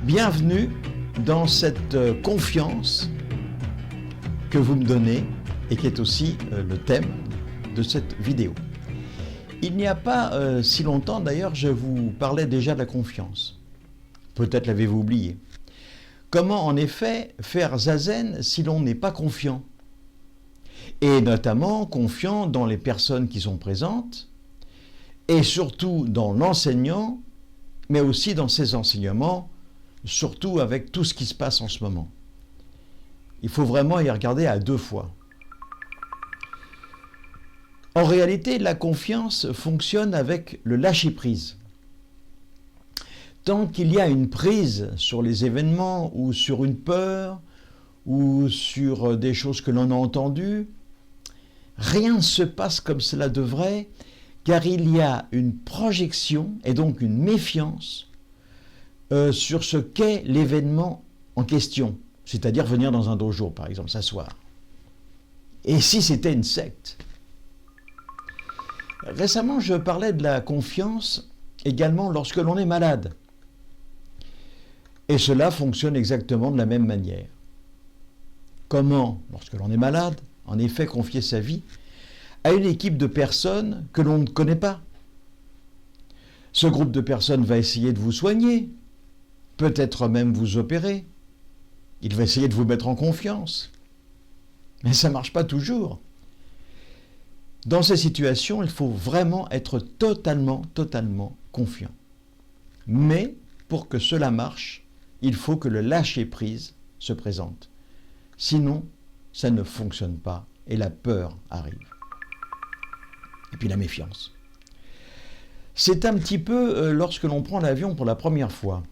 Bienvenue dans cette confiance que vous me donnez et qui est aussi le thème de cette vidéo. Il n'y a pas si longtemps d'ailleurs, je vous parlais déjà de la confiance. Peut-être l'avez-vous oublié. Comment en effet faire zazen si l'on n'est pas confiant? Et notamment confiant dans les personnes qui sont présentes et surtout dans l'enseignant, mais aussi dans ses enseignements, surtout avec tout ce qui se passe en ce moment. Il faut vraiment y regarder à deux fois. En réalité, la confiance fonctionne avec le lâcher-prise. Tant qu'il y a une prise sur les événements ou sur une peur ou sur des choses que l'on a entendues, rien ne se passe comme cela devrait, car il y a une projection et donc une méfiance sur ce qu'est l'événement en question, c'est-à-dire venir dans un dojo, par exemple, s'asseoir. Et si c'était une secte? Récemment, je parlais de la confiance également lorsque l'on est malade. Et cela fonctionne exactement de la même manière. Comment, lorsque l'on est malade, en effet, confier sa vie à une équipe de personnes que l'on ne connaît pas? Ce groupe de personnes va essayer de vous soigner, peut-être même vous opérer. Il va essayer de vous mettre en confiance. Mais ça ne marche pas toujours. Dans ces situations, il faut vraiment être totalement confiant. Mais pour que cela marche, il faut que le lâcher-prise se présente. Sinon, ça ne fonctionne pas et la peur arrive. Et puis la méfiance. C'est un petit peu lorsque l'on prend l'avion pour la première fois.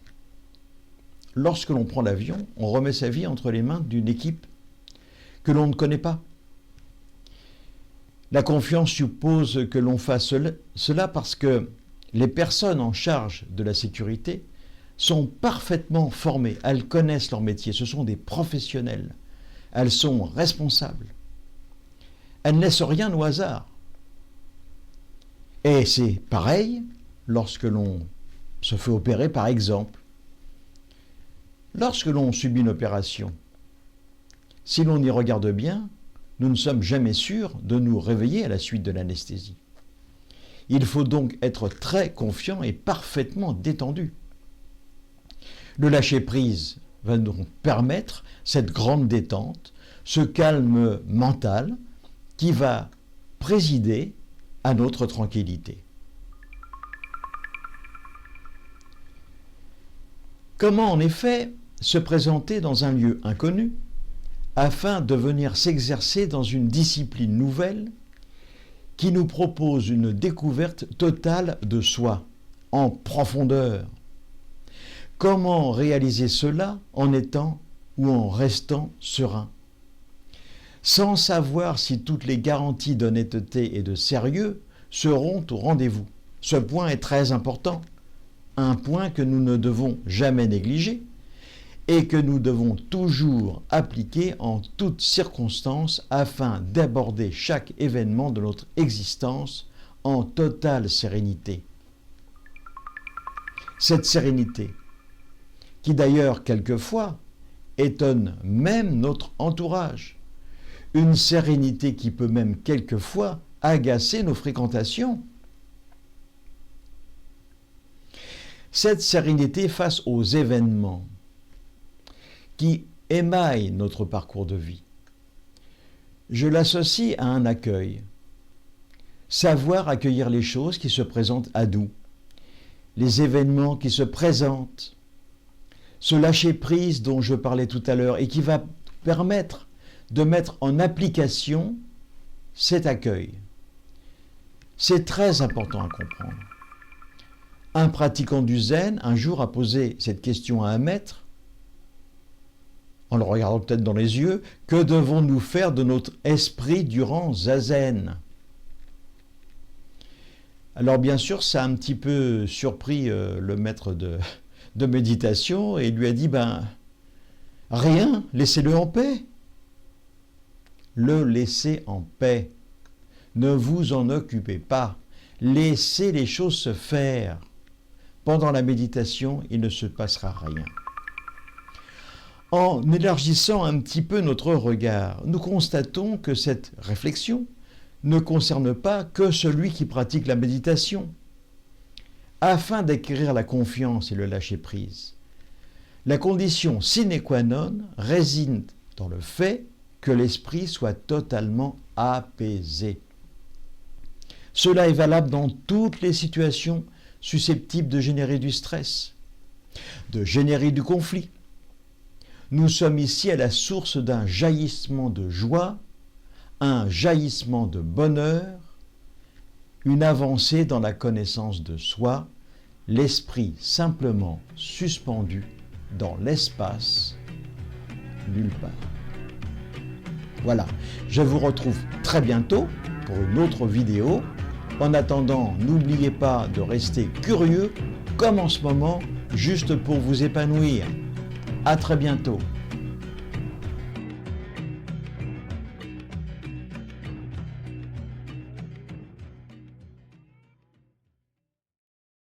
Lorsque l'on prend l'avion, on remet sa vie entre les mains d'une équipe que l'on ne connaît pas. La confiance suppose que l'on fasse cela parce que les personnes en charge de la sécurité sont parfaitement formées, elles connaissent leur métier, ce sont des professionnels, elles sont responsables. Elles ne laissent rien au hasard. Et c'est pareil lorsque l'on se fait opérer, par exemple. Lorsque l'on subit une opération, si l'on y regarde bien, nous ne sommes jamais sûrs de nous réveiller à la suite de l'anesthésie. Il faut donc être très confiant et parfaitement détendu. Le lâcher-prise va donc permettre cette grande détente, ce calme mental qui va présider à notre tranquillité. Comment en effet se présenter dans un lieu inconnu afin de venir s'exercer dans une discipline nouvelle qui nous propose une découverte totale de soi, en profondeur? Comment réaliser cela en étant ou en restant serein, sans savoir si toutes les garanties d'honnêteté et de sérieux seront au rendez-vous? Ce point est très important, un point que nous ne devons jamais négliger et que nous devons toujours appliquer en toutes circonstances afin d'aborder chaque événement de notre existence en totale sérénité. Cette sérénité, qui d'ailleurs quelquefois étonne même notre entourage, une sérénité qui peut même quelquefois agacer nos fréquentations. Cette sérénité face aux événements qui émaillent notre parcours de vie, je l'associe à un accueil. Savoir accueillir les choses qui se présentent à nous, les événements qui se présentent, ce lâcher-prise dont je parlais tout à l'heure et qui va permettre de mettre en application cet accueil. C'est très important à comprendre. Un pratiquant du zen, un jour, a posé cette question à un maître, en le regardant peut-être dans les yeux: que devons-nous faire de notre esprit durant zazen? Alors bien sûr, ça a un petit peu surpris le maître de méditation et il lui a dit: rien, laissez-le en paix. Le laisser en paix. Ne vous en occupez pas. Laissez les choses se faire. Pendant la méditation, il ne se passera rien. En élargissant un petit peu notre regard, nous constatons que cette réflexion ne concerne pas que celui qui pratique la méditation. Afin d'acquérir la confiance et le lâcher-prise, la condition sine qua non réside dans le fait que l'esprit soit totalement apaisé. Cela est valable dans toutes les situations susceptibles de générer du stress, de générer du conflit. Nous sommes ici à la source d'un jaillissement de joie, un jaillissement de bonheur, une avancée dans la connaissance de soi, l'esprit simplement suspendu dans l'espace, nulle part. Voilà, je vous retrouve très bientôt pour une autre vidéo. En attendant, n'oubliez pas de rester curieux, comme en ce moment, juste pour vous épanouir. À très bientôt.